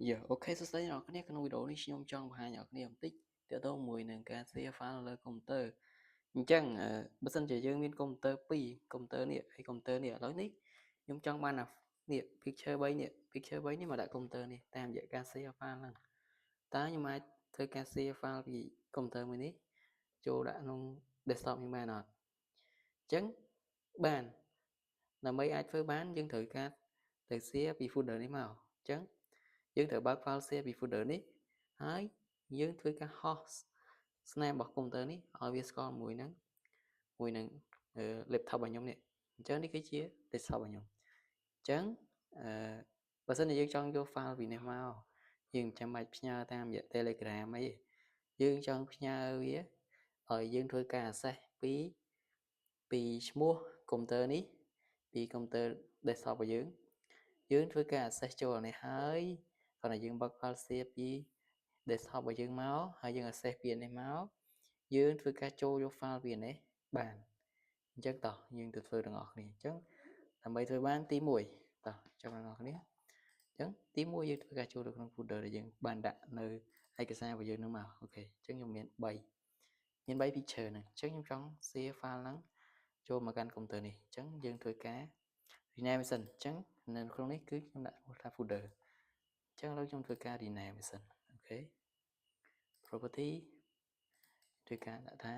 giờ ok số đấy rồi cái này cái video nàyខ្ញុំចង់បង្ហាញឲ្យគ្នាបន្តិចទាក់ទងមួយនឹងការ save file លើកុំព្យូទ័រអញ្ចឹងបើសិនជាយើងមានកុំព្យូទ័រ2កុំព្យូទ័រនេះហើយកុំព្យូទ័រនេះឥឡូវនេះខ្ញុំចង់បាននេះ picture 3នេះ picture 3នេះមកដាក់កុំព្យូទ័រនេះតាមរយៈការ save file ហ្នឹងតើខ្ញុំអាចធ្វើការ save file ពីកុំព្យូទ័រមួយនេះចូលដាក់ក្នុង desktop ខ្ញុំបានអត់អញ្ចឹងបានដើម្បីអាចធ្វើបានយើងត្រូវការទៅ share ពី folder នេះមកអញ្ចឹងយើងត្រូវបើក file share ពី folder នេះហើយយើងធ្វើការ host snap របស់កុំព្យូទ័រនេះឲ្យវាស្គាល់មួយនឹងlaptop របស់ខ្ញុំនេះអញ្ចឹងនេះគឺជា desktop របស់ខ្ញុំអញ្ចឹងបើសិនជាយើងចង់យក file ពីនេះមកយើងមិនចាំបាច់ផ្ញើតាមរយៈ Telegram អីយើងចង់ផ្ញើវាឲ្យយើងធ្វើការ access ពីឈ្មោះកុំព្យូទ័រនេះពីកុំព្យូទ័រ desktop របស់យើងធ្វើការ access ចូលនេះហើយគ្រាន់តែយើងបើក file share ពី desktop របស់យើងមកហើយយើង access ពីនេះមកយើងធ្វើការចូលយក file ពីនេះបានអញ្ចឹងតោះយើងទៅធ្វើទាំងអស់គ្នាអញ្ចឹងដើម្បីធ្វើបានទី1តោះចាំបងប្អូនគ្នាអញ្ចឹងទី1យើងធ្វើការចូលទៅក្នុង folder ដែលយើងបានដាក់នៅឯកសាររបស់យើងនឹងមកអូខេអញ្ចឹងខ្ញុំមាន3 picture ហ្នឹងអញ្ចឹងខ្ញុំចង់ save file ហ្នឹងចូលមកកាន់កុំព្យូទ័រនេះអញ្ចឹងយើងធ្វើការ rename សិនអញ្ចឹងនៅក្នុងនេះគឺខ្ញុំដាក់ថា folder អញ្ចឹងឥឡូវខ្ញុំធ្វើការ rename សិនអូខេ property ធ្វើការដាក់ថា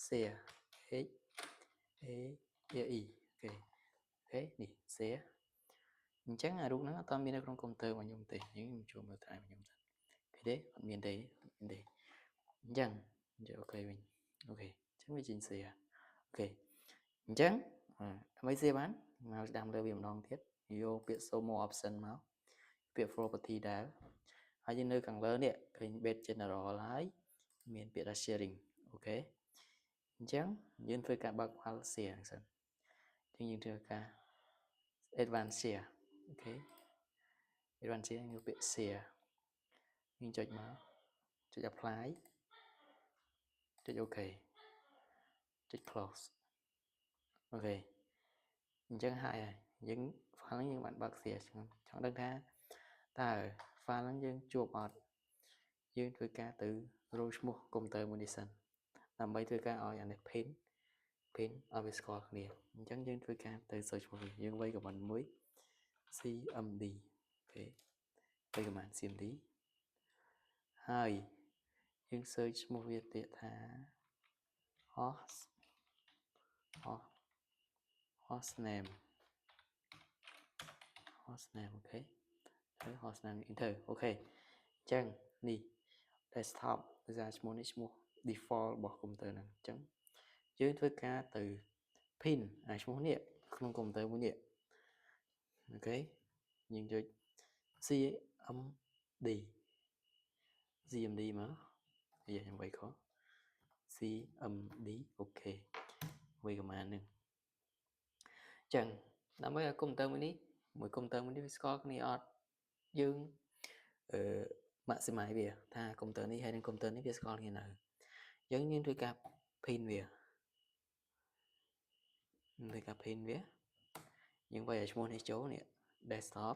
share h a r e អូខេនេះ share អញ្ចឹងអារូបហ្នឹងអត់មាននៅក្នុងកុំព្យូទ័ររបស់ខ្ញុំទេខ្ញុំចូលមើលតាមខ្ញុំសិនឃើញទេអត់មានទេអញ្ចឹងយកអូខេវិញអូខេអញ្ចឹងវាចេញ share អូខេអញ្ចឹងដើម្បី share បានមកស្ដាំលើវាម្ដងទៀតយកពាក្យ show more option មកពាក្យ property ដែរហើយយើងនៅខាងលើនេះឃើញ base general ហើយមានពាក្យថា sharing អូខេអញ្ចឹងយើងធ្វើការបើក file share សិនអញ្ចឹងយើងធ្វើការ advanced share អូខេ advanced share យើងពាក្យ share យើងចុចមកចុច apply ចុច OK ចុច close អូខេអញ្ចឹងហើយយើង file ហ្នឹងយើងបានបើក share ចង់ដឹងថាតើ file ហ្នឹងយើងជួបអត់យើងធ្វើការទៅរកឈ្មោះកុំព្យូទ័រមួយនេះសិនដើម្បីធ្វើការឲ្យអានេះ pin ឲ្យវាស្គាល់គ្នាអញ្ចឹងយើងធ្វើការទៅ search ឈ្មោះវាយើងវាយ command មួយ cmd អូខេវាយ command cmd ហើយយើង search ឈ្មោះវាទៀតថា host name អូខេហើយ host name enter អូខេអញ្ចឹងនេះ desktop ដោយសារឈ្មោះនេះឈ្មោះ default របស់កុំព្យូទ័រហ្នឹងអញ្ចឹងយើងធ្វើការទៅ pin អាឈ្មោះនេះក្នុងកុំព្យូទ័រមួយនេះអូខេយើងចុច cmd មកខ្ញុំវាយខុស cmd អូខេវាយ command ហ្នឹងអញ្ចឹងដើម្បីឲ្យកុំព្យូទ័រមួយនេះមួយកុំព្យូទ័រមួយនេះវាស្គាល់គ្នាអត់យើងmaximize វាថាកុំព្យូទ័រនេះហើយនឹងកុំព្យូទ័រនេះវាស្គាល់គ្នានៅអញ្ចឹងយើងធ្វើការ pin វាយើងវាយឲ្យឈ្មោះនេះចូលនេះ desktop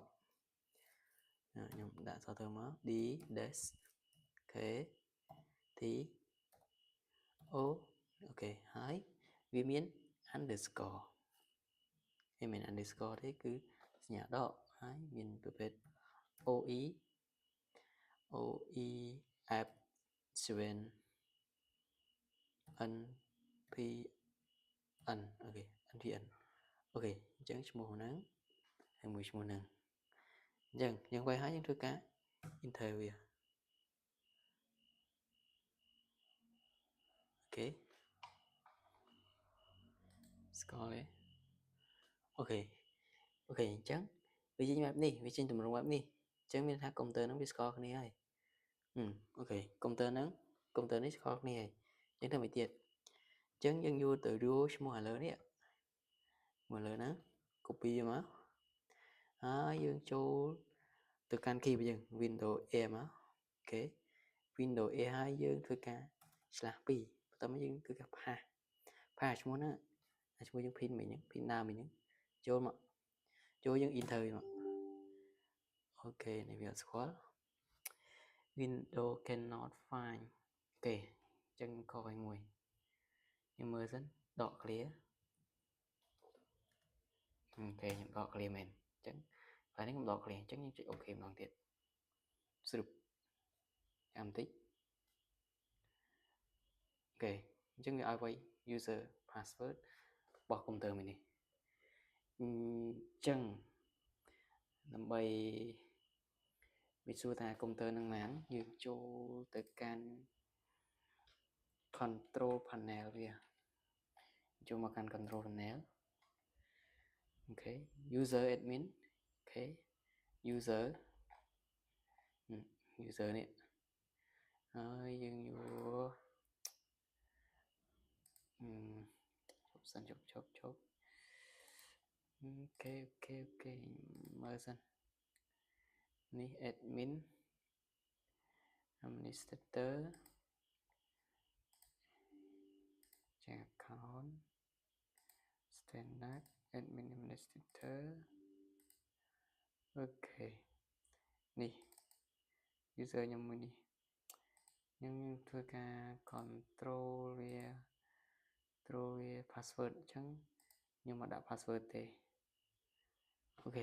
ខ្ញុំដាក់សទៅមក d des k t o អូខេហើយវាមាន underscore វាមាន underscore ទេគឺសញ្ញាដកហើយមានប្រភេទ oe f 7 npn អូខេ npn អូខេអញ្ចឹងឈ្មោះហ្នឹងហើយមួយឈ្មោះហ្នឹងអញ្ចឹងយើងវាយហើយយើងធ្វើការ enter វាអូខេស្គាល់ទេអូខេអញ្ចឹងវាចេញបែបនេះវាចេញទម្រង់បែបនេះអញ្ចឹងមានថាកុំព្យូទ័រហ្នឹងវាស្គាល់គ្នាហើយអូខេកុំព្យូទ័រនេះស្គាល់គ្នាហើយអញ្ចឹងទៅមួយទៀតអញ្ចឹងយើងយកទៅយកឈ្មោះឥឡូវនេះមកលើហ្នឹង copy មកហើយយើងចូលទៅកាន់ key របស់យើង Windows A មកអូខេ Windows A ហើយយើងធ្វើការ /2 បន្ទាប់មកយើងធ្វើការផាសឈ្មោះហ្នឹងឈ្មោះយើង pin មិញហ្នឹង pin ដើមមិញហ្នឹងចូលមកចូលយើង enter មក ok này việc squat Windows cannot find ok chân coi mùi nhưng mơ dẫn đọ clear ok những đọ clear mình chân phải đánh đọ clear chân như chị ok bằng tiệt sụp am tích ok chân như ai quay user password bỏ công tơ mình đi chân làm bay bị xua ta công tơ năng nán như cho tới can control panel kìa cho mà can control panel ok user admin ok user user này dương vô chốt chốt ok mở dần ní admin administrator check account standard admin administrator ok ní user nhầm mình đi nhưng thôi ca control password chẳng nhưng mà đã password thì